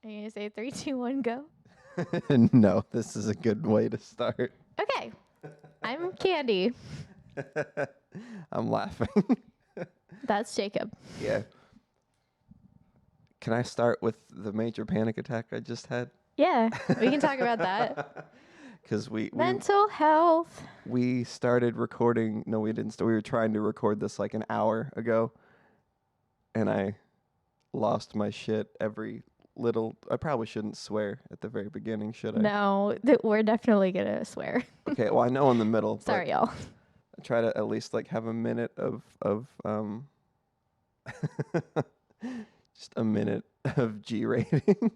Are you going to say 3, 2, 1, go? No, this is a good way to start. Okay. I'm Candy. I'm laughing. That's Jacob. Yeah. Can I start with the major panic attack I just had? Yeah, we can talk about that. Because Mental health. we started recording. No, we didn't. We were trying to record this like an hour ago, and I lost my shit every little. I probably shouldn't swear at the very beginning, should I? No, we're definitely going to swear. Okay. Well, I know in the middle. Sorry, y'all. I try to at least like have a minute of just a minute of G rating.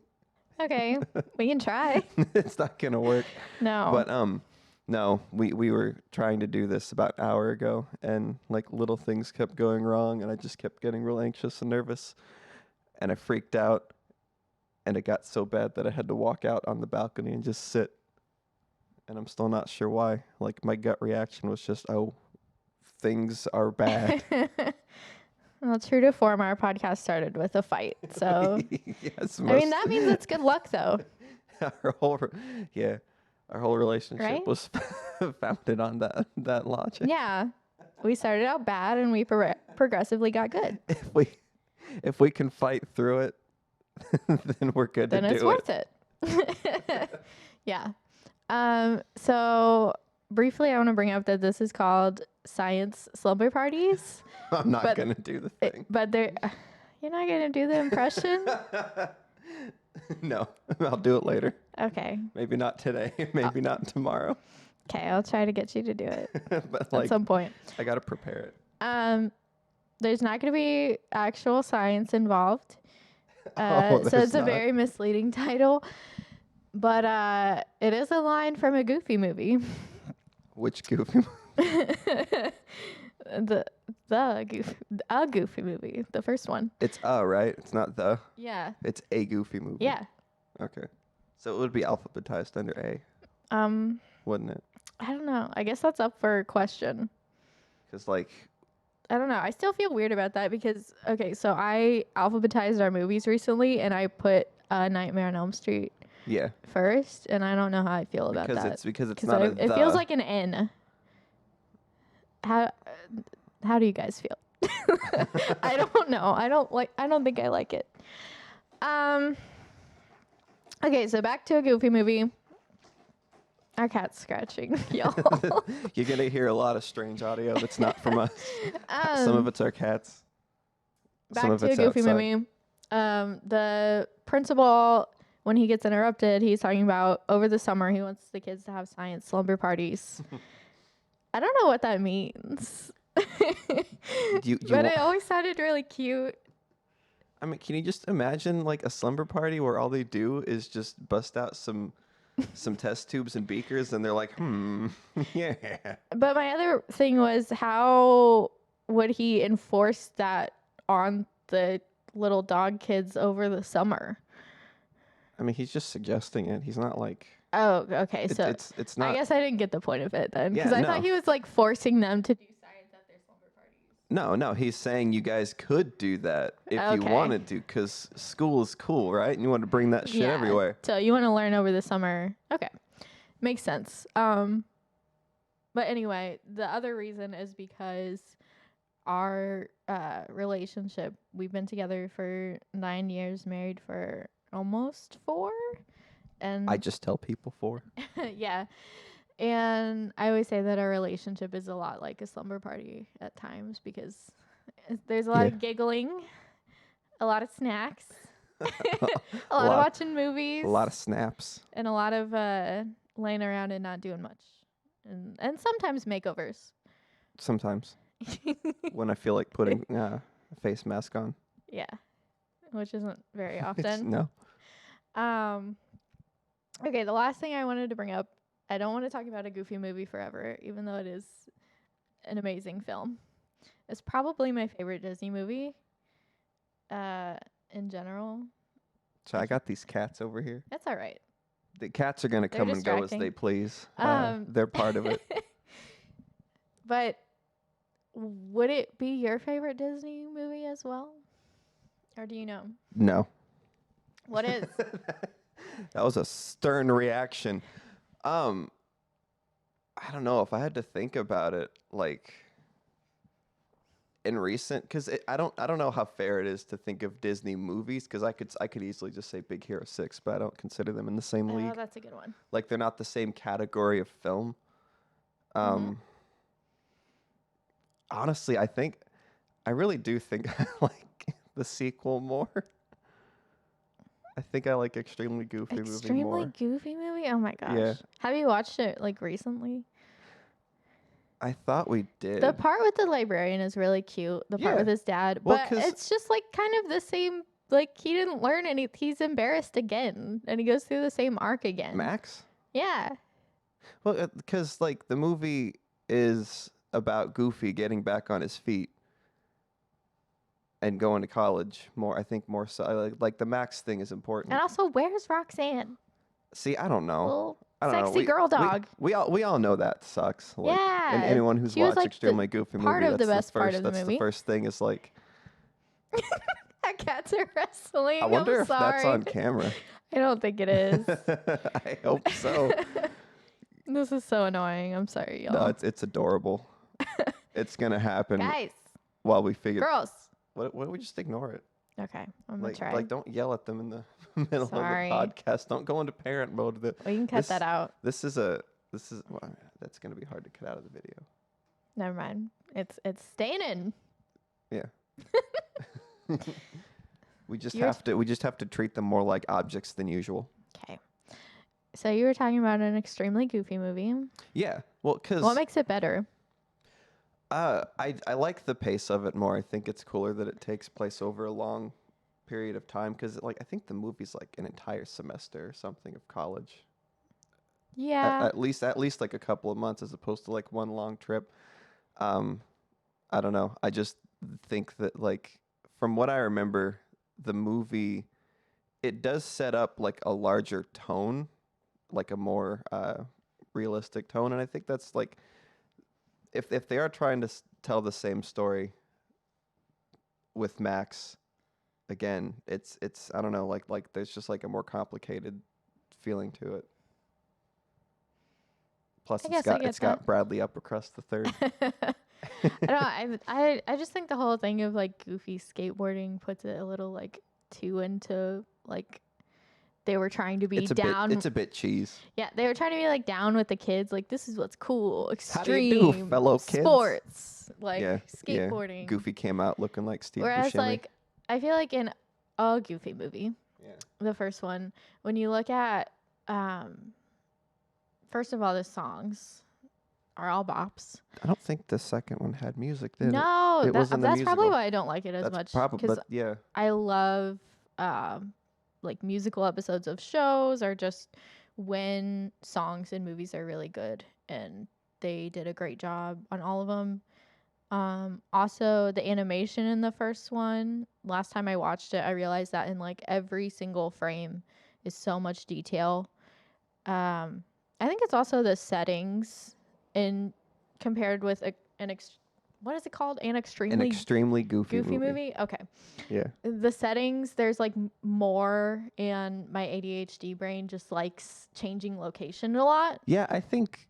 Okay, we can try. It's not gonna work. No. But no, we were trying to do this about an hour ago, and like little things kept going wrong, and I just kept getting real anxious and nervous, and I freaked out, and it got so bad that I had to walk out on the balcony and just sit. And I'm still not sure why. Like my gut reaction was just, oh, things are bad. Well, true to form, our podcast started with a fight. So, Yes, I mean, that means it's good luck, though. our whole relationship Right? was founded on that logic. Yeah. We started out bad and we progressively got good. If we can fight through it, then we're good Then to do it's worth it. Yeah. So briefly, I want to bring up that this is called Science Slumber Parties. I'm not gonna do the thing. But you're not gonna do the impression? No, I'll do it later. Okay. Maybe not today. Maybe not tomorrow. Okay, I'll try to get you to do it But at some point. I gotta prepare it. There's not gonna be actual science involved. Oh, So there's it's a not. very misleading title. But it is a line from a Goofy movie. Which goofy? A Goofy movie, the first one. It's right. It's not the. Yeah. It's a goofy movie. Yeah. Okay. So it would be alphabetized under A, wouldn't it? I don't know. I guess that's up for question. Because like. I don't know. I still feel weird about that because so I alphabetized our movies recently and I put Nightmare on Elm Street Yeah. first, and I don't know how I feel about Because that. it's not a it the. feels like an N. How do you guys feel? I don't know. I don't think I like it. Okay, so back to a Goofy movie. Our cat's scratching, y'all. You're gonna hear a lot of strange audio that's not from us. Some of it's our cats. Back Some of to a it's Goofy outside. movie. The principal, when he gets interrupted, he's talking about over the summer he wants the kids to have science slumber parties. I don't know what that means. But it always sounded really cute. I mean, can you just imagine like a slumber party where all they do is just bust out some test tubes and beakers, and they're like, yeah. But my other thing was, how would he enforce that on the little dog kids over the summer? I mean, he's just suggesting it. He's not like. Oh, okay. So it's not. I guess I didn't get the point of it then, because Yeah, I no. thought he was like forcing them to do science at their slumber parties. No. He's saying you guys could do that if you Okay. wanted to, because school is cool, right? And you want to bring that shit everywhere. So you want to learn over the summer. Okay. Makes sense. But anyway, the other reason is because our relationship, we've been together for 9 years, married for almost 4. And I just tell people 4. yeah. And I always say that our relationship is a lot like a slumber party at times because there's a lot of giggling, a lot of snacks, a lot of watching movies, A lot of snaps. and a lot of laying around and not doing much. And sometimes makeovers. Sometimes when I feel like putting a face mask on. Yeah. Which isn't very often. No. Okay, the last thing I wanted to bring up, I don't want to talk about a Goofy movie forever, even though it is an amazing film. It's probably my favorite Disney movie in general. So I got these cats over here. That's all right. The cats are going to They're come and go as distracting. they please. Um, They're part of it. But would it be your favorite Disney movie as well? Or do you know? No. What is? That was a stern reaction. I don't know if I had to think about it like in recent, because I don't know how fair it is to think of Disney movies, because I could easily just say Big Hero 6, but I don't consider them in the same Oh, league. that's a good one. Like they're not the same category of film. Honestly, I really do think I like the sequel more. I think I like Extremely Goofy movie Extremely more. Goofy movie? Oh my gosh. Yeah. Have you watched it like recently? I thought we did. The part with the librarian is really cute. The part Yeah. with his dad. Well, But 'cause- it's just like kind of the same. Like he didn't learn any. He's embarrassed again. And he goes through the same arc again. Max? Yeah. Well, because like the movie is about Goofy getting back on his feet and going to college more. I think more so. Like the Max thing is important. And also, where's Roxanne? See, I don't know. Little I don't know. sexy girl dog. We all know that sucks. Like, Yeah. And anyone who's She was, watched like, Extremely Goofy part movie, of the that's best part first, of the that's movie. the first thing is like. That cats are wrestling. I wonder I'm if that's sorry. on camera. I don't think it is. I hope so. This is so annoying. I'm sorry, y'all. No, it's adorable. It's gonna happen Guys, while we figure. girls. What we just ignore it? Okay, I'm gonna Like try. like don't yell at them in the middle Sorry. of the podcast. Don't go into parent mode. We can cut that out. This is well, that's gonna be hard to cut out of the video. Never mind. It's staying in. Yeah. We just You're have to treat them more like objects than usual. Okay. So you were talking about an extremely goofy movie. Yeah. Well, because What makes it better? I like the pace of it more. I think it's cooler that it takes place over a long period of time, because like I think the movie's like an entire semester or something of college. Yeah. At least like a couple of months, as opposed to like one long trip. I don't know. I just think that, like, from what I remember, the movie, it does set up like a larger tone, like a more realistic tone, and I think that's like, if they are trying to tell the same story with Max, again, it's I don't know, like there's just like a more complicated feeling to it. Plus, it's got Bradley Uppercrust the third. I don't know. I just think the whole thing of like goofy skateboarding puts it a little like too into like they were trying to be down. It's a bit cheese. Yeah, they were trying to be like down with the kids. Like, this is what's cool, extreme. How do you do, fellow kids? Sports, like Yeah, skateboarding. Goofy came out looking like Steve Whereas Buscemi. like I feel like in a Goofy movie, Yeah. the first one, when you look at first of all, the songs are all bops. I don't think the second one had music, did it? No, It wasn't a that's probably musical. why I don't like it as That's much. probably, 'Cause but yeah. I love like musical episodes of shows, or just when songs in movies are really good, and they did a great job on all of them. Also the animation in the first one, last time I watched it, I realized that in like every single frame is so much detail. I think it's also the settings in compared with what is it called? An extremely goofy movie? Okay. Yeah. The settings, there's like more, and my ADHD brain just likes changing location a lot. Yeah, I think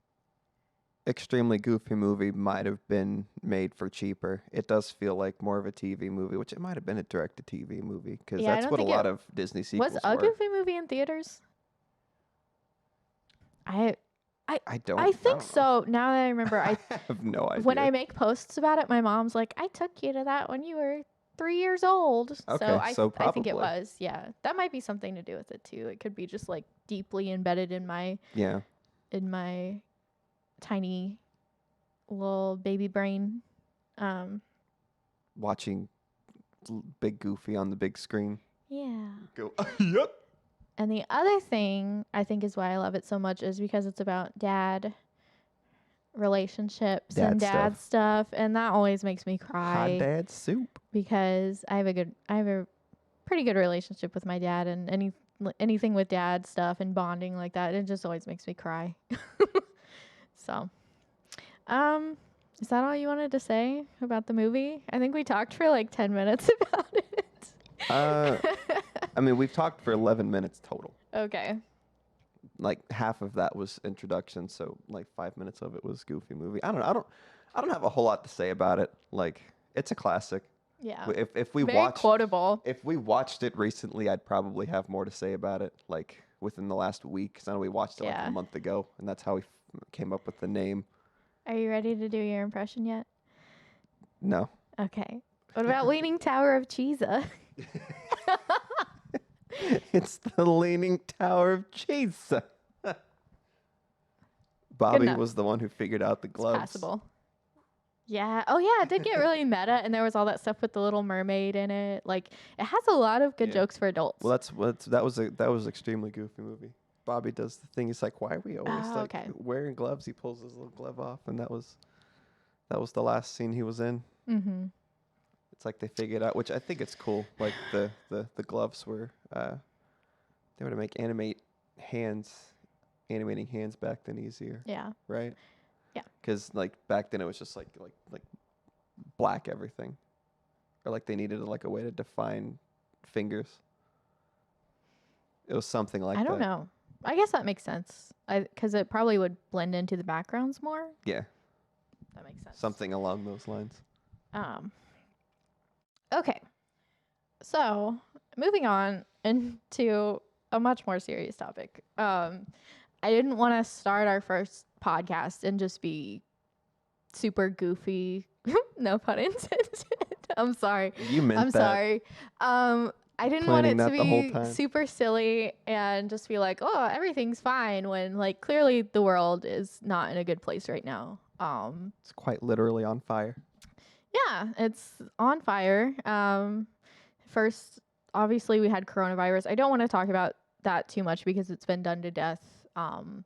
Extremely Goofy movie might have been made for cheaper. It does feel like more of a TV movie, which it might have been a direct-to-TV movie, because Yeah, I that's don't what a think lot of Disney sequels Was a were. Goofy movie in theaters? I don't think know. so. Now that I remember, I have no idea. when I make posts about it, my mom's like, "I took you to that when you were 3 years old." Okay, so so I think it probably. was. Yeah, that might be something to do with it too. It could be just like deeply embedded in my tiny little baby brain. Watching Big Goofy on the big screen. Yeah. Go, yep. And the other thing I think is why I love it so much is because it's about dad relationships and dad stuff, and that always makes me cry. Hot dad soup. Because I have a pretty good relationship with my dad, and anything with dad stuff and bonding like that, it just always makes me cry. So, is that all you wanted to say about the movie? I think we talked for like 10 minutes about it. I mean, we've talked for 11 minutes total. Okay. Like half of that was introduction, so like 5 minutes of it was Goofy movie. I don't know. I don't have a whole lot to say about it. Like, it's a classic. Yeah. If we Very watched quotable. if we watched it recently, I'd probably have more to say about it. Like within the last week, because I know we watched it like Yeah. a month ago, and that's how we came up with the name. Are you ready to do your impression yet? No. Okay. What about Leaning Tower of Cheesa? It's the Leaning Tower of Cheese. Bobby enough. was the one who figured out the gloves. It's passable. Yeah. Oh, yeah. It did get really meta, and there was all that stuff with the Little Mermaid in it. Like, it has a lot of good jokes for adults. Well, that was extremely Goofy movie. Bobby does the thing. He's like, why are we always wearing gloves? He pulls his little glove off, and that was the last scene he was in. Mm-hmm. It's like they figured out, which I think it's cool. Like the gloves were they were to make animating hands back then easier. Yeah. Right. Yeah. Because like back then it was just like black everything, or like they needed like a way to define fingers. It was something like that. I don't know. I guess that makes sense. Because it probably would blend into the backgrounds more. Yeah. That makes sense. Something along those lines. Okay. So, moving on into a much more serious topic. I didn't want to start our first podcast and just be super goofy. No pun intended. I'm sorry. You meant I'm that. sorry. I didn't want it to the whole be time. super silly and just be like, oh, everything's fine, when like clearly the world is not in a good place right now. It's quite literally on fire. Yeah, it's on fire. First, obviously, we had coronavirus. I don't want to talk about that too much because it's been done to death. And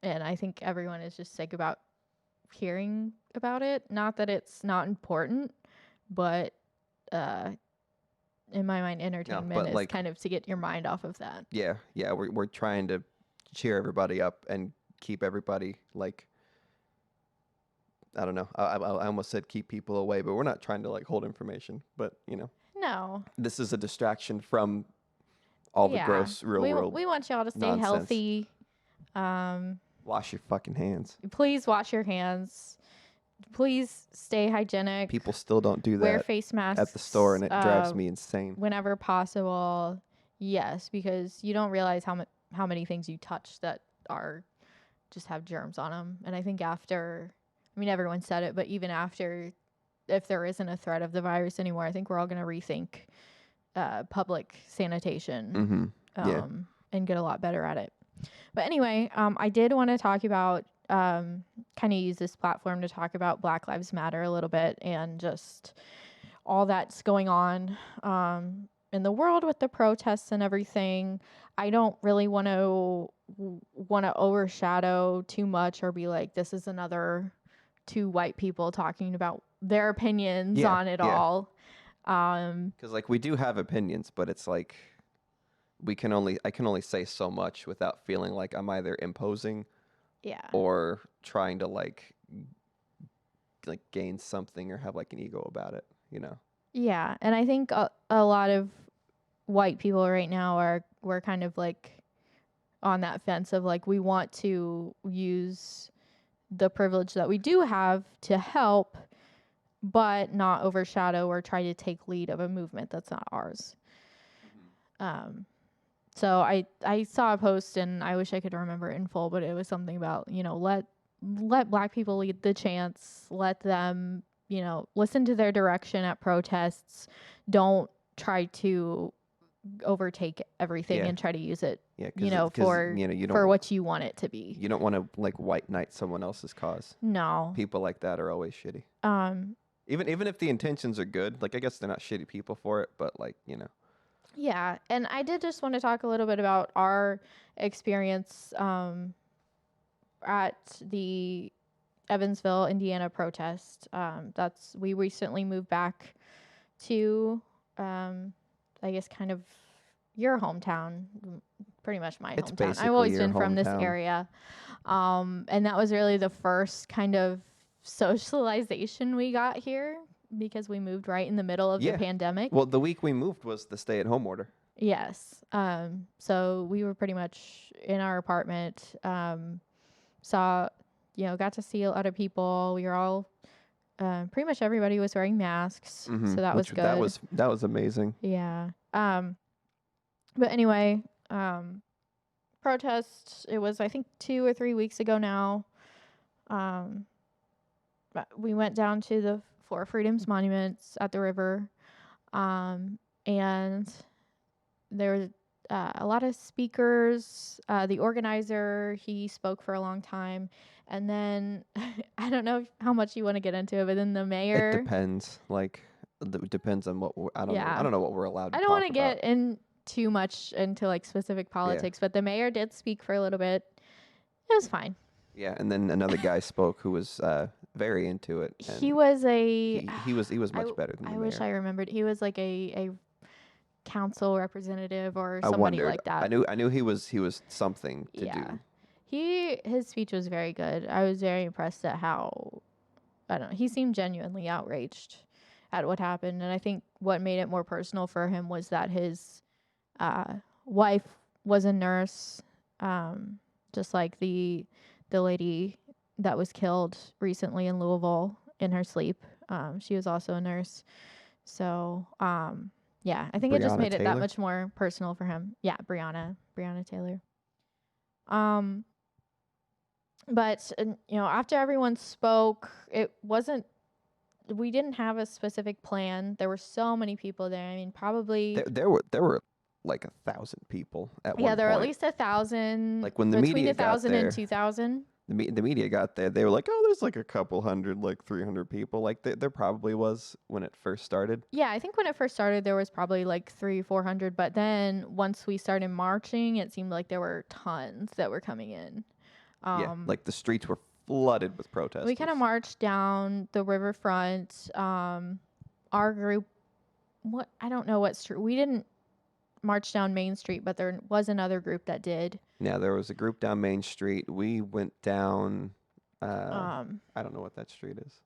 I think everyone is just sick about hearing about it. Not that it's not important, but in my mind, entertainment is like, kind of to get your mind off of that. Yeah, we're trying to cheer everybody up and keep everybody like. I don't know. I almost said keep people away, but we're not trying to like hold information. But you know, no, this is a distraction from all the gross real world. We want y'all to stay nonsense. healthy. Wash your fucking hands. Please wash your hands. Please stay hygienic. People still don't do that. Wear face masks at the store, and it drives me insane. Whenever possible, yes, because you don't realize how many things you touch that are just have germs on them. And I think after, I mean, everyone said it, but even after, if there isn't a threat of the virus anymore, I think we're all going to rethink public sanitation and get a lot better at it. But anyway, I did want to talk about, kind of use this platform to talk about Black Lives Matter a little bit and just all that's going on in the world with the protests and everything. I don't really want to overshadow too much or be like, this is another two white people talking about their opinions on it all. Because like we do have opinions, but it's like I can only say so much without feeling like I'm either imposing or trying to like gain something or have like an ego about it, you know. Yeah, and I think a lot of white people right now we're kind of like on that fence of like, we want to use the privilege that we do have to help, but not overshadow or try to take lead of a movement that's not ours. So I saw a post, and I wish I could remember it in full, but it was something about, you know, let Black people lead the chance, let them, you know, listen to their direction at protests. Don't try to overtake everything and try to use it, you know, for what you want it to be. You don't want to like white knight someone else's cause. No. People like that are always shitty. Even if the intentions are good, like I guess they're not shitty people for it, but like, you know. Yeah, and I did just want to talk a little bit about our experience at the Evansville, Indiana protest. We recently moved back to, I guess, kind of your hometown, pretty much my hometown. I've always been from this area, and that was really the first kind of socialization we got here, because we moved right in the middle of the pandemic. Well, the week we moved was the stay-at-home order. Yes. So we were pretty much in our apartment. Saw, got to see a lot of people. We were all, pretty much everybody was wearing masks, so that was Which good. that was amazing. Yeah. But anyway, protest. It was, I think, 2 or 3 weeks ago now. But we went down to the Four Freedoms monuments at the river, and there was a lot of speakers. The organizer, he spoke for a long time, and then I don't know how much you want to get into it, but then the mayor. It depends. Like, it depends on what I don't know. Yeah. I don't know what we're allowed to I don't talk want to about. get in too much into like specific politics, but the mayor did speak for a little bit. It was fine. Yeah, and then another guy spoke who was very into it. And He was he was much better than the I mayor. wish I remembered. He was like a council representative or I somebody wondered. like that. I knew he was something to do. His speech was very good. I was very impressed at how, I don't know, he seemed genuinely outraged at what happened, and I think what made it more personal for him was that his wife was a nurse, just like the lady that was killed recently in Louisville in her sleep. She was also a nurse. So, yeah, I think it just Breonna made it that Taylor? much more personal for him. Yeah, Breonna Taylor. But after everyone spoke, we didn't have a specific plan. There were so many people there. I mean, probably There were like 1,000 people at one point. Yeah, there were at least 1,000. Like when the between media got 1,000 there, and 2,000. the media got there. They were like, "Oh, there's like a couple hundred, like 300 people." Like there probably was when it first started. Yeah, I think when it first started, there was probably like 300-400. But then once we started marching, it seemed like there were tons that were coming in. Yeah, like the streets were flooded with protesters. We kind of marched down the riverfront. Our group, I don't know what street. We didn't march down Main Street, but there was another group that did. Yeah, there was a group down Main Street. We went down. I don't know what that street is.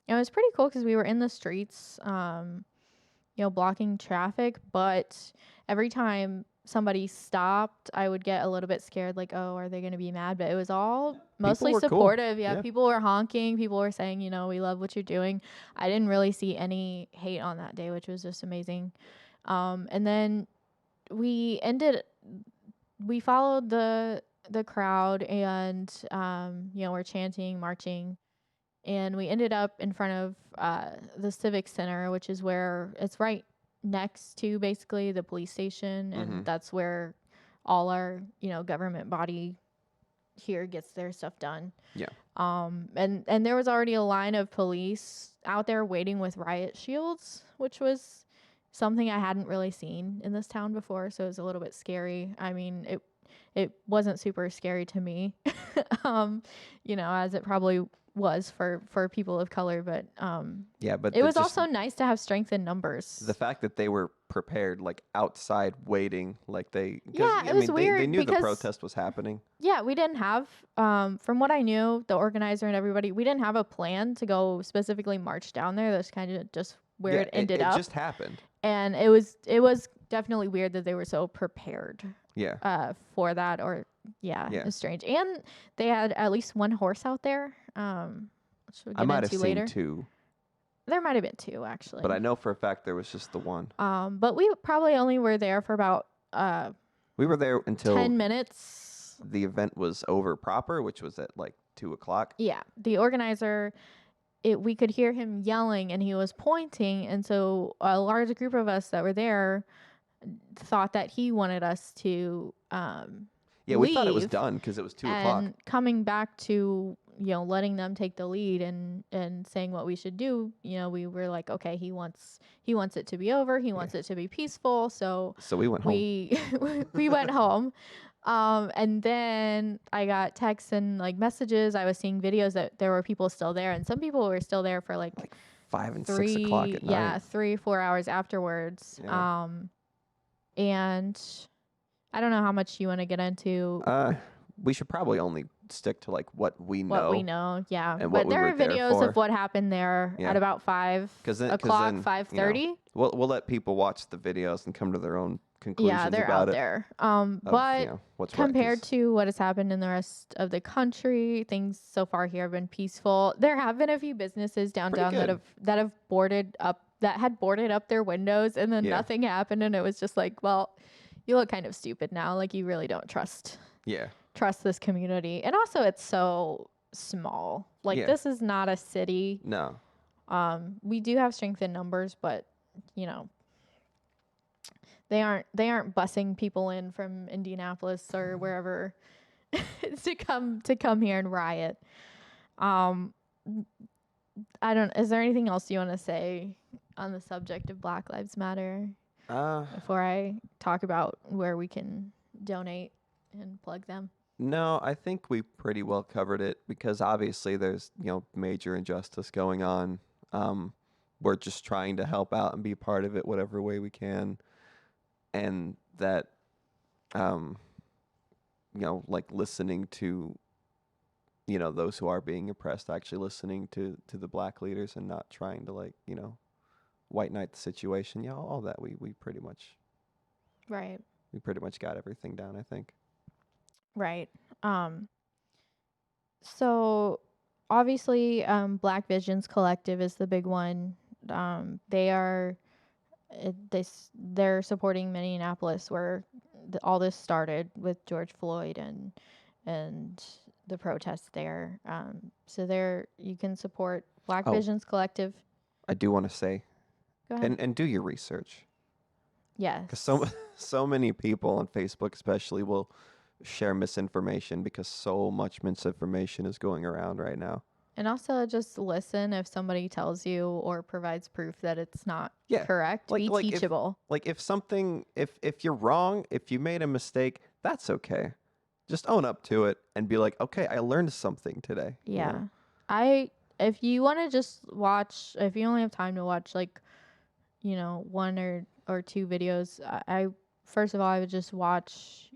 It was pretty cool because we were in the streets, blocking traffic. But every time somebody stopped, I would get a little bit scared, like, oh, are they going to be mad? But it was all mostly supportive. Cool. Yeah, people were honking. People were saying, we love what you're doing. I didn't really see any hate on that day, which was just amazing. And then we followed the crowd, and we're chanting, marching, and we ended up in front of the Civic Center, which is where it's right next to basically the police station, and that's where all our government body here gets their stuff done. Yeah. And there was already a line of police out there waiting with riot shields, which was something I hadn't really seen in this town before, so it was a little bit scary. I mean, it wasn't super scary to me, as it probably was for people of color, but but it was also nice to have strength in numbers. The fact that they were prepared, like outside waiting, like it was weird. They knew the protest was happening. Yeah, we didn't have, from what I knew, the organizer and everybody, we didn't have a plan to go specifically march down there. That's kind of just where it ended up. It just happened. And it was definitely weird that they were so prepared. Yeah. For that, or it was strange. And they had at least one horse out there. Which we'll get I might have into later. seen two. There might have been two, actually. But I know for a fact there was just the one. But we probably only were there for about we were there until 10 minutes. The event was over proper, which was at like 2:00. Yeah. The organizer, we could hear him yelling, and he was pointing, and so a large group of us that were there thought that he wanted us to we thought it was done because it was 2:00. And coming back to letting them take the lead and saying what we should do, we were like, okay, he wants it to be over, he wants it to be peaceful, so we went home. we went home. And then I got texts and like messages. I was seeing videos that there were people still there, and some people were still there for like 5 and 6 o'clock at night. Yeah, 3-4 hours afterwards. Yeah. And I don't know how much you want to get into. We should probably only stick to like what we know. What we know, yeah. And but what we there were are there videos for. of what happened there Yeah. at about 5 o'clock, 5:30. You know, we'll let people watch the videos and come to their own conclusions Yeah, they're about out it. there. Of, But you know, what's compared right, to what has happened in the rest of the country, things so far here have been peaceful. There have been a few businesses downtown that had boarded up their windows, and then nothing happened, and it was just like, well, you look kind of stupid now. Like, you really don't trust this community. And also, it's so small. Like, this is not a city. No. We do have strength in numbers, but you know, they aren't busing people in from Indianapolis or wherever to come here and riot. Is there anything else you want to say on the subject of Black Lives Matter before I talk about where we can donate and plug them? No, I think we pretty well covered it, because obviously there's, major injustice going on. We're just trying to help out and be part of it whatever way we can. And that, like listening to, those who are being oppressed, actually listening to the Black leaders and not trying to white knight the situation. Yeah, all that we pretty much. Right. We pretty much got everything down, I think. Right. So obviously, Black Visions Collective is the big one. They're supporting Minneapolis, where all this started with George Floyd and the protests there. So there you can support Black Visions Collective. I do want to say, go ahead, and do your research. Yes. Because so many people on Facebook especially will share misinformation, because so much misinformation is going around right now. And also just listen if somebody tells you or provides proof that it's not correct. Be teachable. If you're wrong, if you made a mistake, that's okay. Just own up to it and be like, okay, I learned something today. Yeah. If you want to just watch, if you only have time to watch one or two videos, I first of all, I would just watch,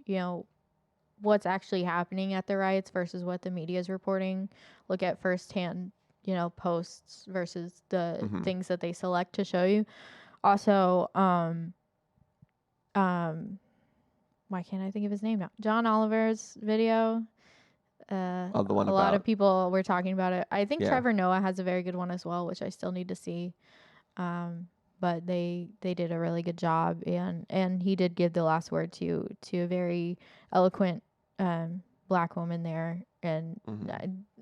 what's actually happening at the riots versus what the media is reporting. Look at firsthand, posts versus the things that they select to show you. Also, why can't I think of his name now? John Oliver's video. The one a lot of people were talking about it. I think Trevor Noah has a very good one as well, which I still need to see. But they did a really good job, and he did give the last word to a very eloquent Black woman there, and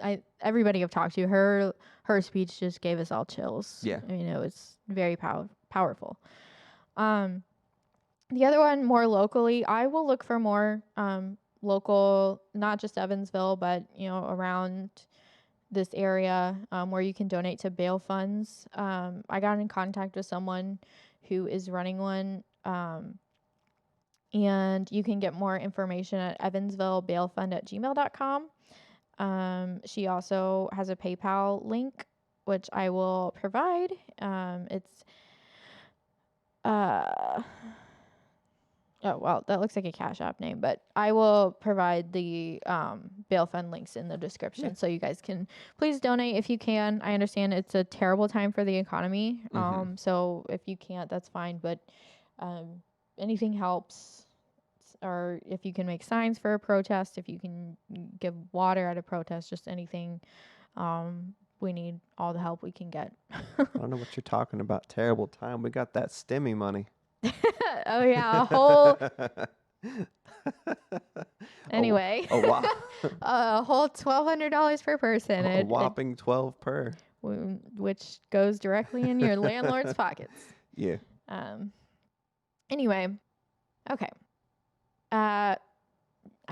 I everybody I've talked to, her speech just gave us all chills. Yeah, I mean, it was very powerful. The other one, more locally, I will look for more local, not just Evansville, but around this area, where you can donate to bail funds. I got in contact with someone who is running one, and you can get more information at evansvillebailfund@gmail.com. She also has a PayPal link, which I will provide. It's oh, well, that looks like a Cashapp name, but I will provide the bail fund links in the description, so you guys can please donate if you can. I understand it's a terrible time for the economy, so if you can't, that's fine, but anything helps. Or if you can make signs for a protest, if you can give water at a protest, just anything. We need all the help we can get. I don't know what you're talking about. Terrible time. We got that stimmy money. Oh yeah, a whole. Anyway, a whole $1,200 per person. A whopping 12 per, which goes directly in your landlord's pockets. Yeah. Anyway, okay. I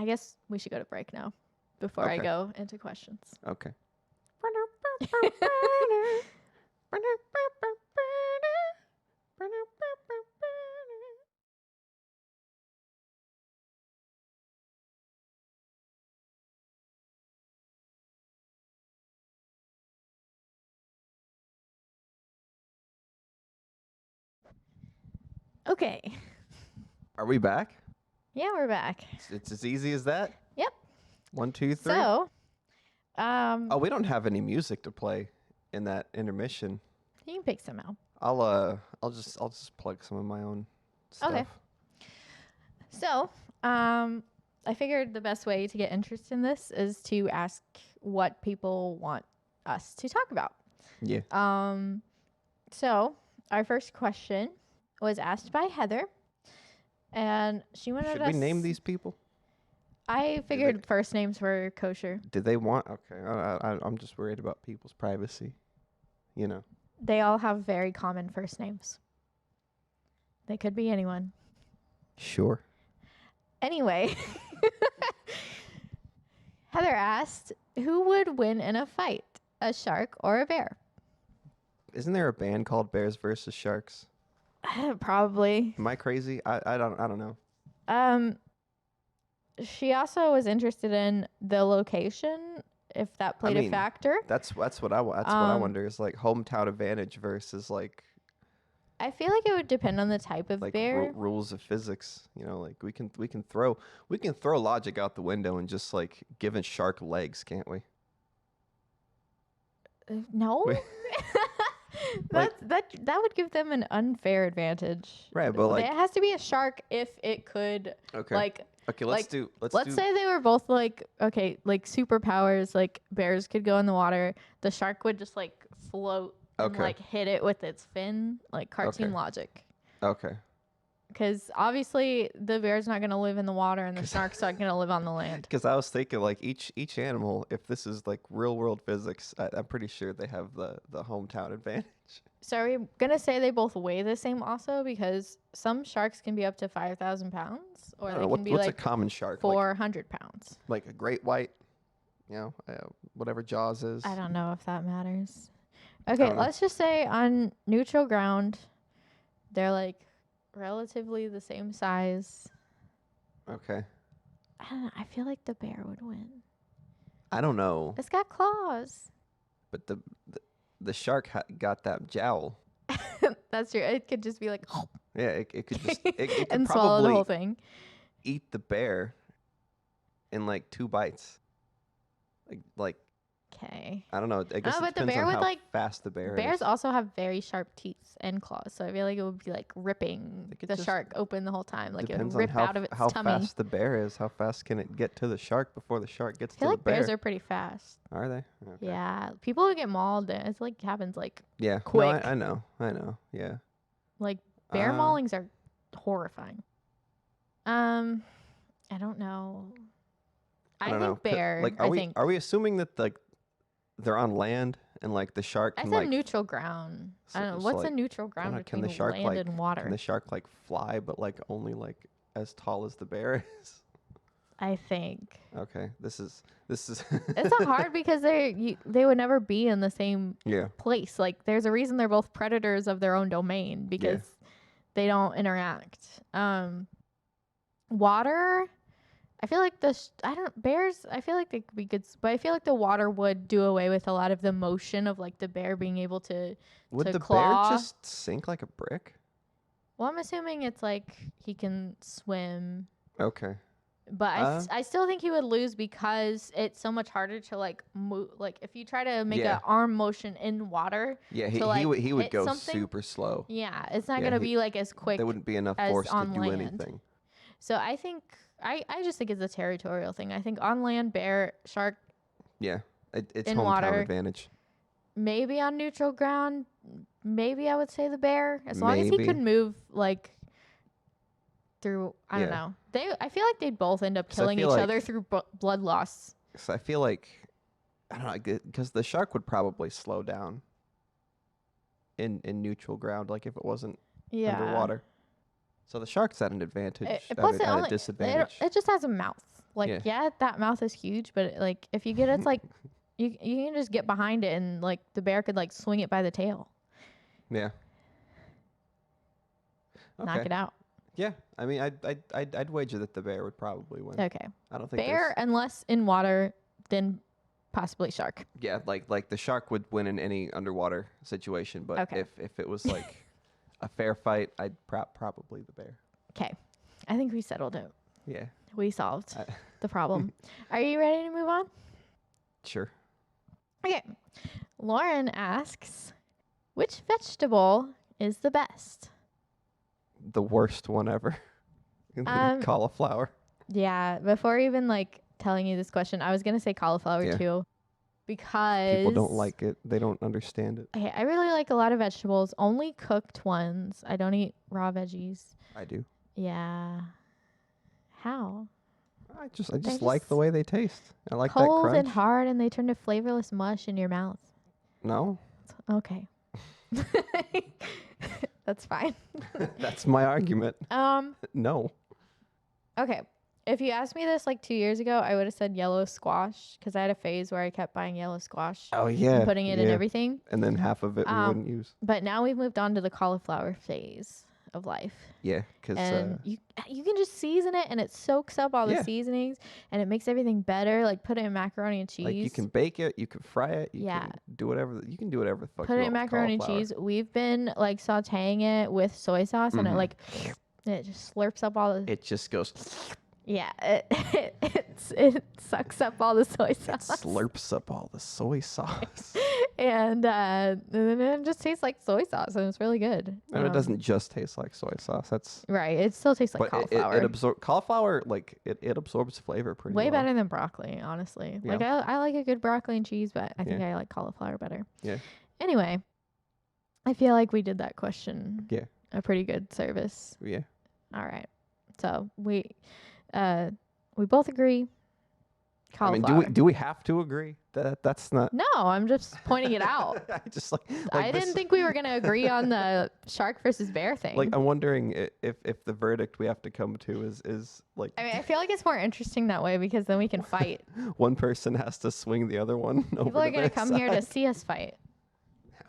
guess we should go to break now before I go into questions. Okay. Okay. Are we back? Yeah, we're back. It's as easy as that? Yep. 1, 2, 3. So, Oh, we don't have any music to play in that intermission. you can pick some out. I'll just plug some of my own stuff. Okay. So, I figured the best way to get interest in this is to ask what people want us to talk about. Yeah. So our first question was asked by Heather, and she wanted Should us. we name these people? I figured first names were kosher. Did they want? Okay. I'm just worried about people's privacy. You know. They all have very common first names. They could be anyone. Sure. Anyway, Heather asked, who would win in a fight, a shark or a bear? Isn't there a band called Bears versus Sharks? Probably. Am I crazy? I don't know. She also was interested in the location, if that played a factor. That's what I wonder is like hometown advantage versus like. I feel like it would depend on the type of like bear. Rules of physics, you know, like we can throw logic out the window and just like give a shark legs, can't we? No. that would give them an unfair advantage. Right, but like it has to be a shark if it could let's say they were both like superpowers, like bears could go in the water, the shark would just like float and like hit it with its fin, like cartoon logic. Okay. Because obviously the bear's not going to live in the water and the shark's not going to live on the land. Because I was thinking like each animal, if this is like real world physics, I'm pretty sure they have the hometown advantage. So are we going to say they both weigh the same also? Because some sharks can be up to 5,000 pounds or they can be what's like a common shark? 400 pounds. Like a great white, you know, whatever Jaws is. I don't know if that matters. Okay, let's just say on neutral ground, they're like relatively the same size. Okay. I don't know. I feel like the bear would win. I don't know. It's got claws. But the shark got that jowl. That's true. It could just be like. Yeah, it could just it could and swallow the whole thing. Eat the bear in like 2 bites. Like. Okay. I don't know. I guess it but the depends bear on would how like fast the bear bears is. also have very sharp teeth and claws, so I feel like it would be like ripping the shark open the whole time. Like it would rip out of its how tummy. How fast the bear is. How fast can it get to the shark before the shark gets to the bear? I feel like bears are pretty fast. Are they? Okay. Yeah. People who get mauled, it's like happens like quick. No, I know. Yeah. Like bear maulings are horrifying. I don't know. I don't think know. bear. Like, are we assuming that like they're on land and like the shark can said neutral ground. I don't know. What's a neutral ground between the shark, land and water? Can the shark like fly, but like only like as tall as the bear is? I think. Okay, this is. It's not hard because they would never be in the same place. Like there's a reason they're both predators of their own domain because they don't interact. Water. I feel like bears, I feel like they could be good, but I feel like the water would do away with a lot of the motion of like the bear being able to Would the claw. bear just sink like a brick? Well, I'm assuming it's like he can swim. Okay. But I still think he would lose because it's so much harder to like move. Like if you try to make an arm motion in water. Yeah, he would go super slow. Yeah, it's not going to be like as quick. There wouldn't be enough force to do anything. So I think I just think it's a territorial thing. I think on land, bear, shark. Yeah, it's in hometown water, advantage. Maybe on neutral ground, maybe I would say the bear, as long as he could move like through. I don't know. I feel like they'd both end up killing each other through blood loss. So I feel like I don't know because the shark would probably slow down in neutral ground, like if it wasn't underwater. So the shark's at an advantage, at a disadvantage. It just has a mouth. Like, that mouth is huge, but like if you get it's like you can just get behind it and like the bear could like swing it by the tail. Yeah. Okay. Knock it out. Yeah, I mean, I'd wager that the bear would probably win. Okay. I don't think bear unless in water, then possibly shark. Yeah, like the shark would win in any underwater situation, but if it was like a fair fight, I'd probably the bear. Okay, I think we settled it. Yeah. We solved the problem. Are you ready to move on? Sure. Okay. Lauren asks, which vegetable is the best? The worst one ever. Cauliflower. Yeah. Before even like telling you this question, I was going to say cauliflower too. Because people don't like it. They don't understand it. Okay, I really like a lot of vegetables, only cooked ones. I don't eat raw veggies. I do. Yeah. How? I just like the way they taste. I like that crunch. Cold and hard, and they turn to flavorless mush in your mouth. No. Okay. That's fine. That's my argument. No. Okay. If you asked me this like 2 years ago, I would have said yellow squash because I had a phase where I kept buying yellow squash. Oh, yeah. And putting it in everything. And then half of it we wouldn't use. But now we've moved on to the cauliflower phase of life. Yeah. And you can just season it and it soaks up all the seasonings and it makes everything better. Like put it in macaroni and cheese. Like you can bake it, you can fry it, you can do whatever. You can do whatever the fuck put you it in want macaroni and cheese. We've been like sauteing it with soy sauce and it just slurps up all the... It just goes... Yeah, it sucks up all the soy sauce. It slurps up all the soy sauce. and then it just tastes like soy sauce, and it's really good. And it doesn't just taste like soy sauce. That's right. It still tastes like cauliflower. Cauliflower, like it absorbs flavor pretty way well. better than broccoli, honestly. Yeah. Like I like a good broccoli and cheese, but I think I like cauliflower better. Yeah. Anyway, I feel like we did that question. Yeah. A pretty good service. Yeah. All right. So we both agree. Cauliflower. I mean, do we have to agree? That's not. No, I'm just pointing it out. I didn't think we were gonna agree on the shark versus bear thing. Like, I'm wondering if the verdict we have to come to is like. I mean, I feel like it's more interesting that way because then we can fight. One person has to swing the other one. People are gonna come here to see us fight.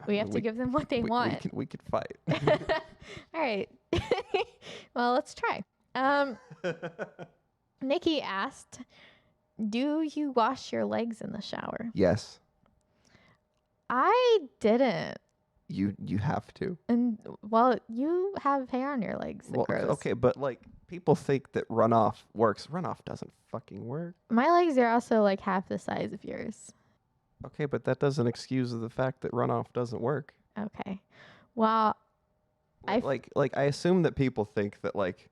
We have to give them what they want. We could fight. All right. Well, let's try. Nikki asked, do you wash your legs in the shower? Yes. I didn't. You have to. And well, you have hair on your legs that grows. Okay, but like people think that runoff works. Runoff doesn't fucking work. My legs are also like half the size of yours. Okay, but that doesn't excuse the fact that runoff doesn't work. Okay. Well, I assume that people think that like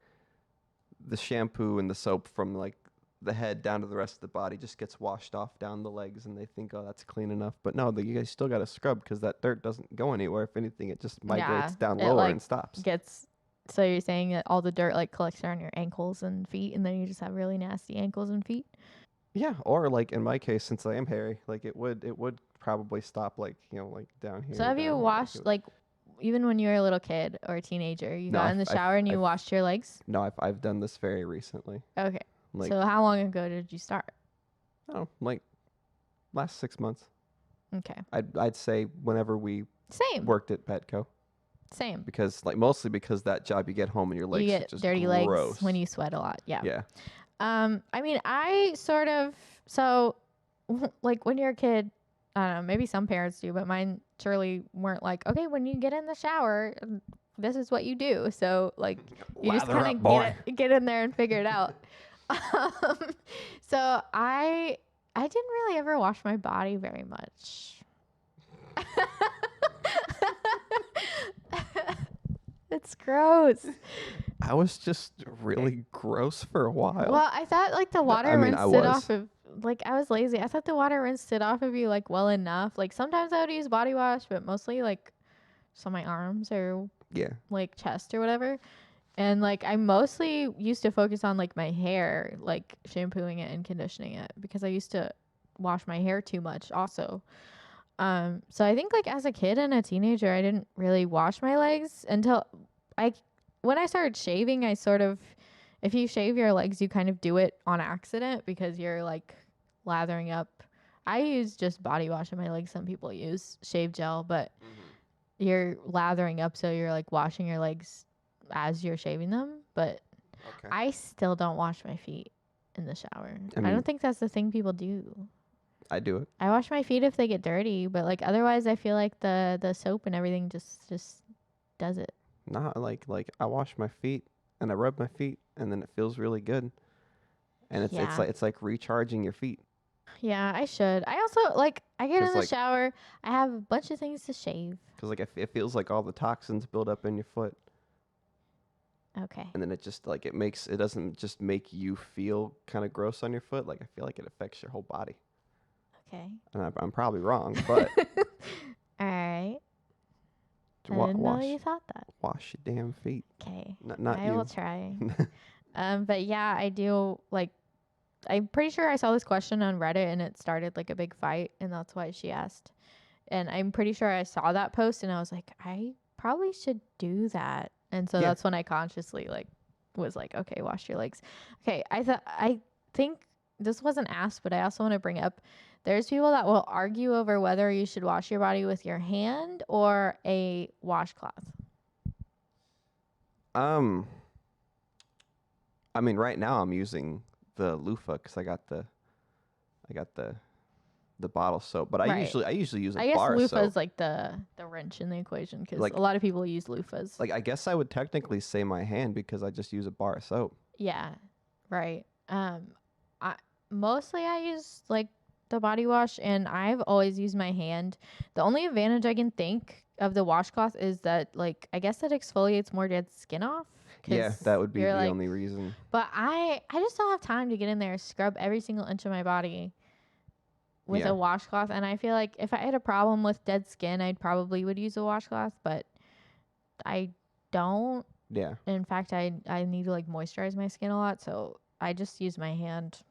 the shampoo and the soap from like the head down to the rest of the body just gets washed off down the legs and they think, oh, that's clean enough. But no, you guys still got to scrub because that dirt doesn't go anywhere. If anything, it just migrates down lower and stops. So you're saying that all the dirt like collects around your ankles and feet and then you just have really nasty ankles and feet? Yeah, or like in my case, since I am hairy, like it would probably stop like, like down here. So have you washed like even when you were a little kid or a teenager, you got in the shower and you washed your legs? No, I've done this very recently. Okay. Like, so how long ago did you start? Oh, like last 6 months. Okay. I'd say whenever we worked at Petco. Same. Because mostly because that job you get home and your legs get are just dirty gross. Legs when you sweat a lot. Yeah. Yeah. I mean, like when you're a kid, I don't know, maybe some parents do, but mine surely weren't like, okay, when you get in the shower, this is what you do. So like you just kind of get in there and figure it out. So I didn't really ever wash my body very much. It's gross. I was just really gross for a while. Well, I thought like the water rinsed it off of, like I was lazy. I thought the water rinsed it off of you like well enough. Like sometimes I would use body wash, but mostly like just on my arms or like chest or whatever. And like I mostly used to focus on like my hair, like shampooing it and conditioning it because I used to wash my hair too much also. So I think like as a kid and a teenager, I didn't really wash my legs until when I started shaving, if you shave your legs, you kind of do it on accident because you're like lathering up. I use just body wash on my legs. Some people use shave gel, but you're lathering up. So you're like washing your legs as you're shaving them. But I still don't wash my feet in the shower. I don't think that's the thing people do. I do it. I wash my feet if they get dirty, but like otherwise I feel like the soap and everything just does it. Nah, like I wash my feet and I rub my feet and then it feels really good. And it's Yeah. it's like recharging your feet. Yeah, I should. I also like I get 'Cause, in the like- shower. I have a bunch of things to shave. Because like it feels like all the toxins build up in your foot, Okay. and then it doesn't just make you feel kind of gross on your foot. Like I feel like it affects your whole body. Okay. And I'm probably wrong, but All right. I wa- didn't know wash you thought that. wash your damn feet. Okay. Not I you. will try. But yeah, I do like. I'm pretty sure I saw this question on Reddit and it started like a big fight, and that's why she asked. And I'm pretty sure I saw that post and I was like, I probably should do that. And so Yeah. that's when I consciously like was like, okay, wash your legs. Okay, I think this wasn't asked, but I also want to bring up there's people that will argue over whether you should wash your body with your hand or a washcloth. I mean, right now I'm using the loofah because I got the bottle soap, but I Right. usually use a I guess bar loofah soap. is like the wrench in the equation because Like- a lot of people use loofahs. Like I guess I would technically say my hand because I just use a bar of soap. Yeah, right. I mostly I use like the body wash, and I've always used my hand. The only advantage I can think of the washcloth is that like I guess it exfoliates more dead skin off. Yeah, 'cause that would be you're the like- only reason. But I just don't have time to get in there, scrub every single inch of my body with Yeah. a washcloth, and I feel like if I had a problem with dead skin, I'd probably would use a washcloth, but I don't. Yeah. In fact, I need to like moisturize my skin a lot, so I just use my hand.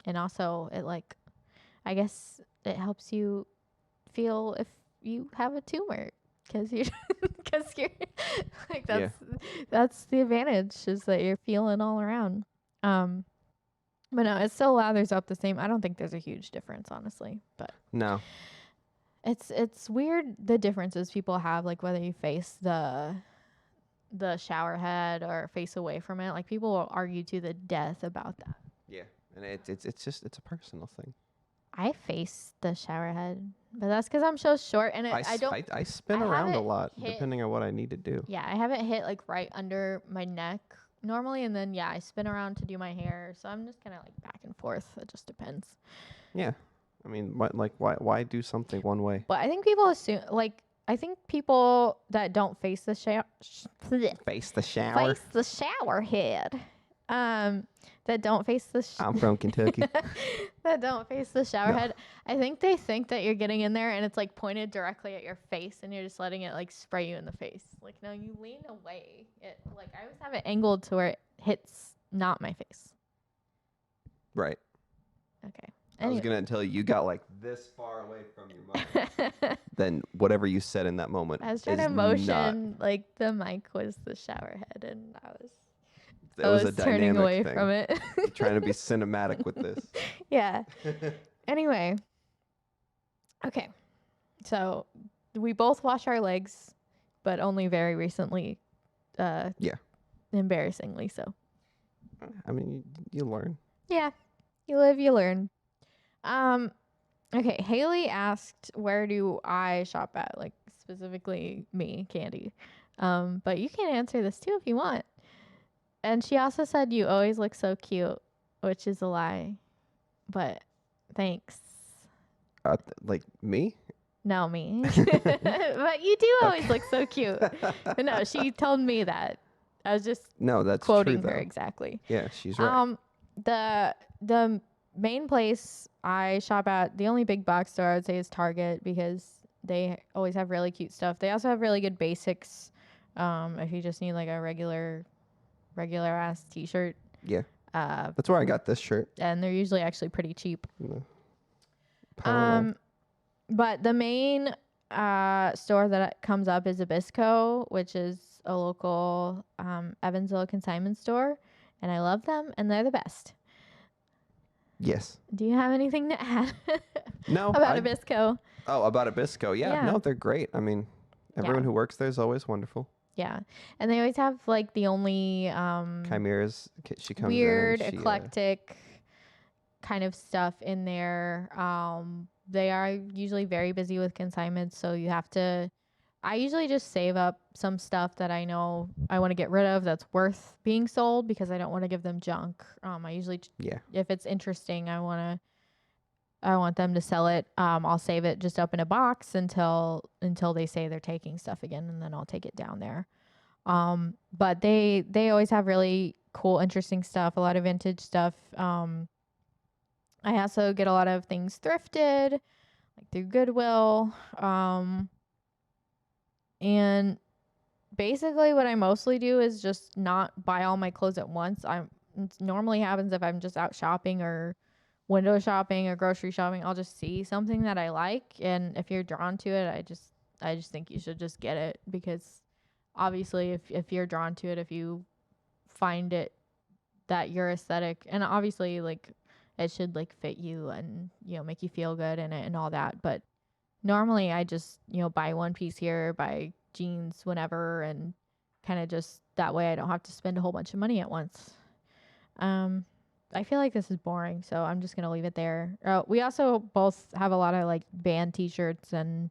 And also it like I guess it helps you feel if you have a tumor cuz you're like that's the advantage is that you're feeling all around. But no, it still lathers up the same. I don't think there's a huge difference honestly, but No. it's weird the differences people have, like whether you face the shower head or face away from it. Like people will argue to the death about that. Yeah. And it's a personal thing. I face the shower head, but that's because I'm so short and I don't. I spin I around a haven't lot hit- depending on what I need to do. Yeah, I haven't hit like right under my neck normally, and then I spin around to do my hair. So I'm just kind of like back and forth. It just depends. Yeah. I mean, why do something one way? But I think people assume I think people that don't face the Face the shower. face the shower head, that don't face the I'm from Kentucky. that don't face the shower No. head. I think they think that you're getting in there and it's like pointed directly at your face and you're just letting it like spray you in the face. Like no, you lean away. It like I always have it angled to where it hits not my face. Right. Okay. I was gonna tell you got like this far away from your mic. Then whatever you said in that moment. I was trying is to motion like the mic was the shower head and It I was was a turning dynamic away thing. from it. Trying to be cinematic with this. Yeah. Anyway. Okay. So we both wash our legs, but only very recently. Yeah. Embarrassingly so. I mean, you learn. Yeah. You live, you learn. Okay. Haley asked, where do I shop at? Like specifically me, Candy. But you can answer this too if you want. And she also said you always look so cute, which is a lie. But thanks. Like me? No, me. But you do always look so cute. But no, she told me that. I was just No, that's quoting true, her though. exactly. Yeah, she's right. The main place I shop at, the only big box store I would say is Target because they always have really cute stuff. They also have really good basics. If you just need like a regular ass t-shirt. Yeah. Uh, That's where I got this shirt. and they're usually actually pretty cheap. Parallel. But the main store that comes up is Abisco, which is a local Evansville consignment store, and I love them, and they're the best. Yes. Do you have anything to add No. about Abisco? Oh, about Abisco. Yeah. Yeah. No, they're great. I mean, everyone who works there is always wonderful. Yeah, and they always have like the only Chimeras. She comes weird, in and she, eclectic kind of stuff in there. They are usually very busy with consignments, so you have to I usually just save up some stuff that I know I want to get rid of that's worth being sold because I don't want to give them junk. I usually, Yeah. if it's interesting, I want them to sell it. I'll save it just up in a box until they say they're taking stuff again, and then I'll take it down there. But they always have really cool, interesting stuff, a lot of vintage stuff. I also get a lot of things thrifted, like through Goodwill. And basically what I mostly do is just not buy all my clothes at once. It normally happens if I'm just out shopping or window shopping or grocery shopping. I'll just see something that I like, and if you're drawn to it, I just think you should just get it, because obviously if you're drawn to it, if you find it that your aesthetic, and obviously like it should like fit you and make you feel good in it and all that, but normally I just buy one piece here, buy jeans whenever, and kind of just that way I don't have to spend a whole bunch of money at once. I feel like this is boring, so I'm just gonna leave it there. We also both have a lot of like band t-shirts and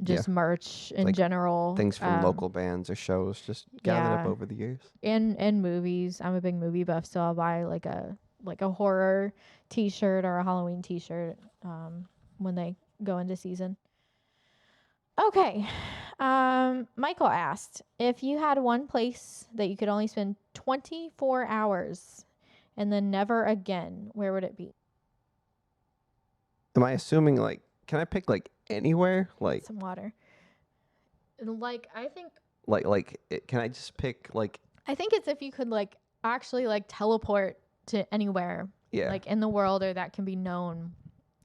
just merch in like general, things from local bands or shows just gathered up over the years. and movies. I'm a big movie buff, so I'll buy like a horror t-shirt or a Halloween t-shirt when they go into season. Okay. Michael asked, if you had one place that you could only spend 24 hours and then never again, where would it be? Am I assuming like, can I pick like anywhere? Like some water. Like, I think can I just pick like, I think it's if you could like actually like teleport to anywhere, like in the world, or that can be known.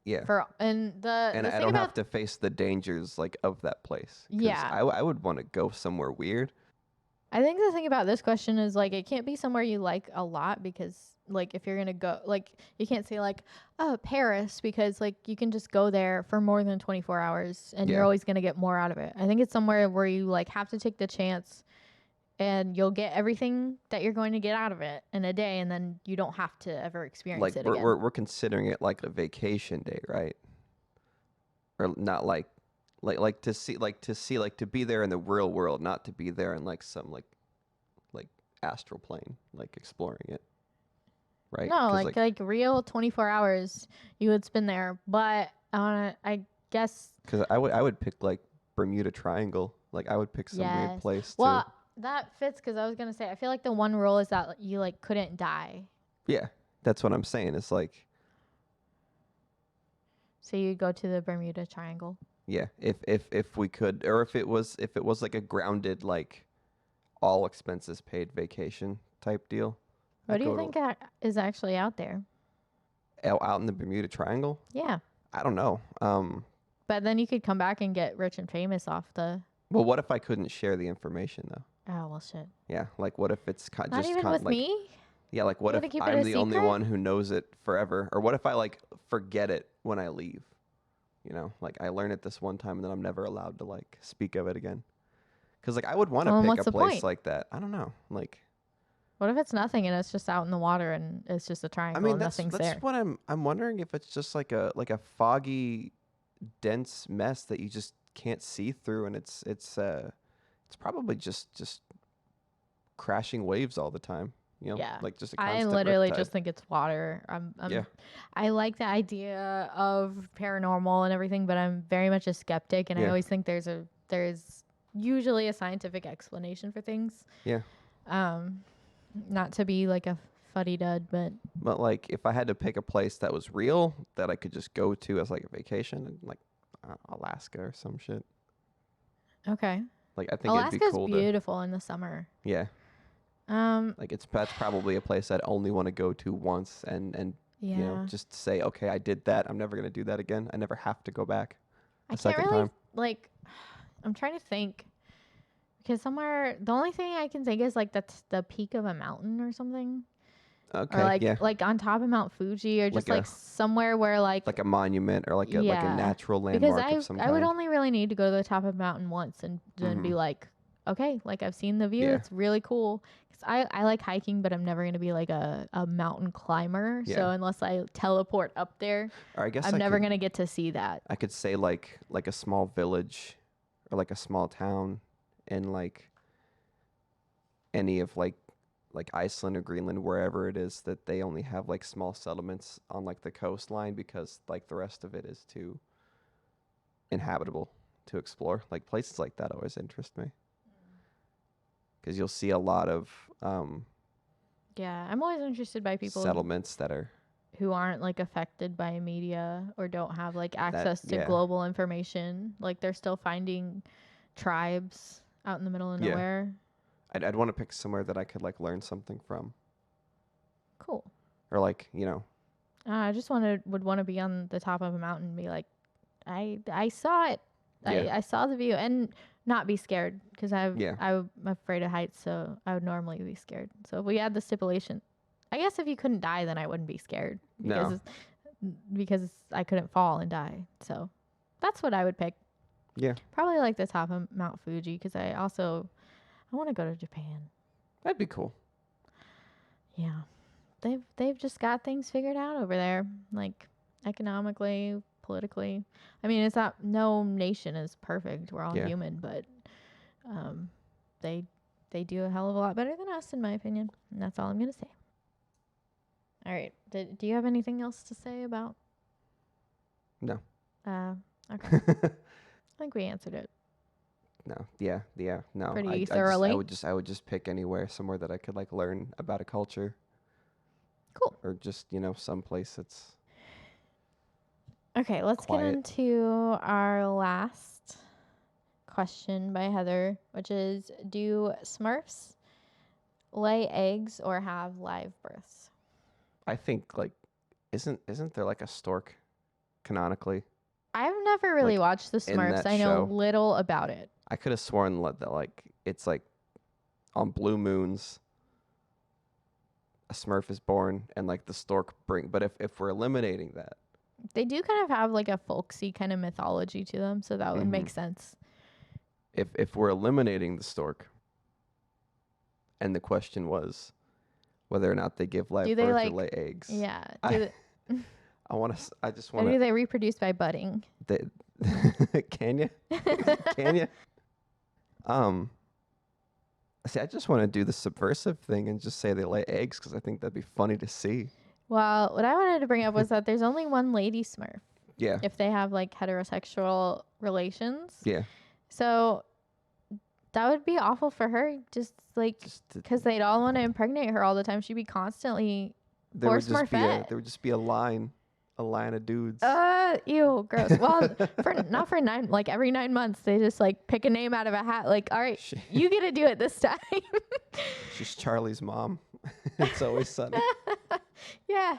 Yeah. And I don't have to face the dangers like of that place. Yeah. I would want to go somewhere weird. I think the thing about this question is like it can't be somewhere you like a lot, because like if you're gonna go, like you can't say like, oh, Paris, because like you can just go there for more than 24 hours and you're always gonna get more out of it. I think it's somewhere where you like have to take the chance and you'll get everything that you're going to get out of it in a day, and then you don't have to ever experience it again. We're considering it like a vacation day, right? Or not like to be there in the real world, not to be there in like some like astral plane, like exploring it, right? No, like real 24 hours you would spend there, but I guess because I would pick like Bermuda Triangle, like I would pick some weird place. Well, that fits, because I was gonna say I feel like the one rule is that you like couldn't die. Yeah, that's what I'm saying. It's like, so you go to the Bermuda Triangle. Yeah, if we could, or if it was like a grounded, like all expenses paid vacation type deal. What do you think is actually out there? Out in the Bermuda Triangle? Yeah. I don't know. But then you could come back and get rich and famous off the. Well, what if I couldn't share the information though? Oh well, shit. Yeah, like what if it's not even with like, me? Yeah, like what if I'm the only one who knows it forever, or what if I like forget it when I leave? Like I learn it this one time and then I'm never allowed to like speak of it again. Because like I would want to pick a place like that. I don't know. Like, what if it's nothing and it's just out in the water and it's just a triangle and nothing's there? That's what I'm wondering, if it's just like a foggy, dense mess that you just can't see through, and it's probably just crashing waves all the time. Like just a constant I literally riptide. just think it's water. I like the idea of paranormal and everything, but I'm very much a skeptic, and I always think there's usually a scientific explanation for things. Yeah. Not to be like a fuddy-dud, but like if I had to pick a place that was real that I could just go to as like a vacation, like Alaska or some shit. Okay. Like I think Alaska's it'd be cool. Beautiful in the summer. Yeah. Like that's probably a place I'd only want to go to once and just say, okay, I did that. I'm never gonna do that again. I never have to go back a second time. Like, I'm trying to think, because somewhere the only thing I can think is like that's the peak of a mountain or something. Okay. Or like on top of Mount Fuji, or just like somewhere where like a monument or like a natural landmark of some kind. I would only really need to go to the top of a mountain once and then be like, okay, like I've seen the view. Yeah. It's really cool. I like hiking, but I'm never going to be like a mountain climber. Yeah. So unless I teleport up there, or I guess I'm never going to get to see that. I could say like a small village or like a small town in like any of like Iceland or Greenland, wherever it is, that they only have like small settlements on like the coastline because like the rest of it is too inhabitable to explore. Like places like that always interest me because you'll see a lot of Yeah, I'm always interested by people settlements that are who aren't like affected by media or don't have like access to yeah. global information. Like they're still finding tribes out in the middle of Yeah. nowhere. I'd want to pick somewhere that I could like learn something from, Cool. or like, you know, I just would want to be on the top of a mountain and be like, I saw it. Yeah. I saw the view, and not be scared because Yeah. I'm afraid of heights, so I would normally be scared. So if we had the stipulation, I guess if you couldn't die, then I wouldn't be scared because because I couldn't fall and die. So that's what I would pick. Yeah. Probably like the top of Mount Fuji because I want to go to Japan. That'd be cool. Yeah. They've just got things figured out over there, like economically, politically. I mean, it's not, no nation is perfect. We're all human, but they do a hell of a lot better than us, in my opinion. And that's all I'm going to say. All right. Do you have anything else to say about? No. Okay. I think we answered it. No. Yeah. No. Pretty thoroughly. I would just pick somewhere that I could like learn about a culture. Cool. Or just, you know, someplace that's okay. Let's quiet. get into our last question by Heather, which is: do Smurfs lay eggs or have live births? I think like isn't there like a stork canonically? I've never really Like, watched the in Smurfs. that I know show. little about it. I could have sworn that like it's like on blue moons a Smurf is born and like the stork but if we're eliminating that, They do kind of have like a folksy kind of mythology to them, so that would make sense. if we're eliminating the stork, and the question was whether or not they give live birth or lay eggs. Yeah. I just Or want do to. they reproduce by budding? Can you? Can you? See, I just want to do the subversive thing and just say they lay eggs because I think that'd be funny to see. Well, what I wanted to bring up was that there's only one lady Smurf. Yeah. If they have like heterosexual relations. Yeah. So that would be awful for her, just like because they'd all want to impregnate her all the time. She'd be constantly horse Smurfette. There would just be a line of dudes. Ew, gross. Well, not for every 9 months, they just like pick a name out of a hat. Like, all right, you get to do it this time. She's Charlie's mom. It's always sunny. Yeah.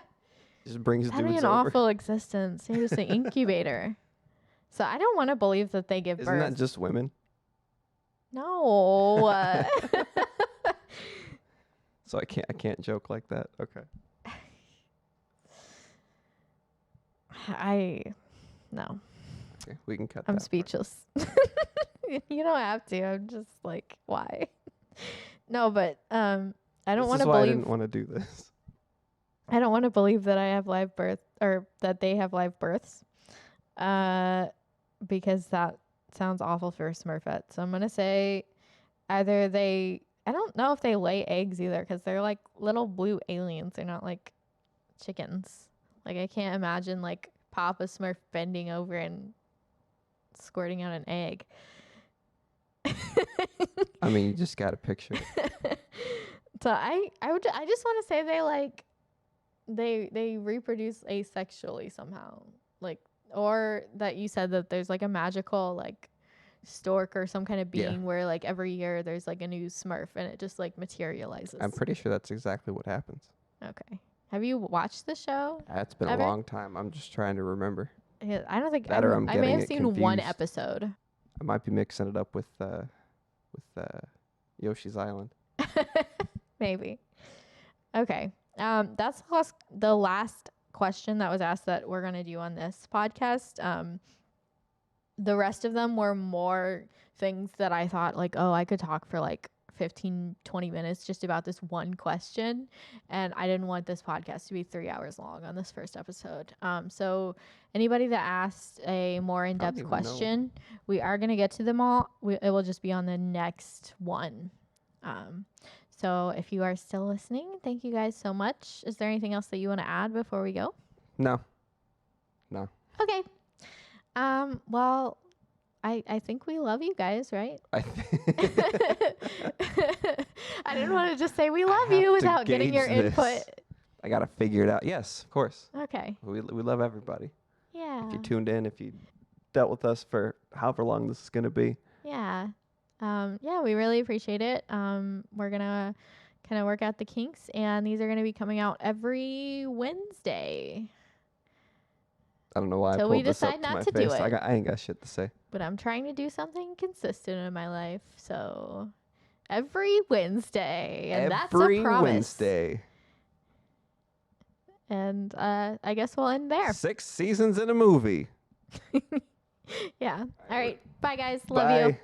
Just brings That'd dudes be an over. awful existence. You're just an incubator. So I don't want to believe that they give birth. Isn't that just women? No. So I can't joke like that. Okay. No. Okay, we can cut. I'm that speechless. You don't have to. I'm just like, why? No, but I don't want to believe. I didn't want to do this. I don't want to believe that I have live birth or that they have live births, because that sounds awful for a Smurfette. So I'm gonna say either they. I don't know if they lay eggs either because they're like little blue aliens. They're not like chickens. Like I can't imagine like Papa Smurf bending over and squirting out an egg. I mean, you just got a picture. So I just want to say they reproduce asexually somehow, like, or that you said that there's like a magical like stork or some kind of being where like every year there's like a new Smurf and it just like materializes. I'm pretty sure that's exactly what happens. Okay. Have you watched the show? It's been a long time. I'm just trying to remember. Yeah, I don't think That or I'm I may have getting seen it one confused. episode. I might be mixing it up with Yoshi's Island. Maybe. Okay. That's the last question that was asked that we're gonna do on this podcast. The rest of them were more things that I thought like, oh, I could talk for like 15, 20 minutes just about this one question. And I didn't want this podcast to be 3 hours long on this first episode. So anybody that asked a more in-depth question, we are going to get to them all. It will just be on the next one. So if you are still listening, thank you guys so much. Is there anything else that you want to add before we go? No. Okay. Well, I think we love you guys, right? I didn't want to just say we love you without getting your input. I got to figure it out. Yes, of course. Okay. We love everybody. Yeah. If you tuned in, if you dealt with us for however long this is going to be. Yeah. Yeah, we really appreciate it. We're going to kind of work out the kinks, and these are going to be coming out every Wednesday. I don't know why I pulled this up to my face. I ain't got shit to say. But I'm trying to do something consistent in my life. So every Wednesday. And that's a promise. Every Wednesday. And I guess we'll end there. 6 seasons in a movie. Yeah. All right. Bye, guys. Love you.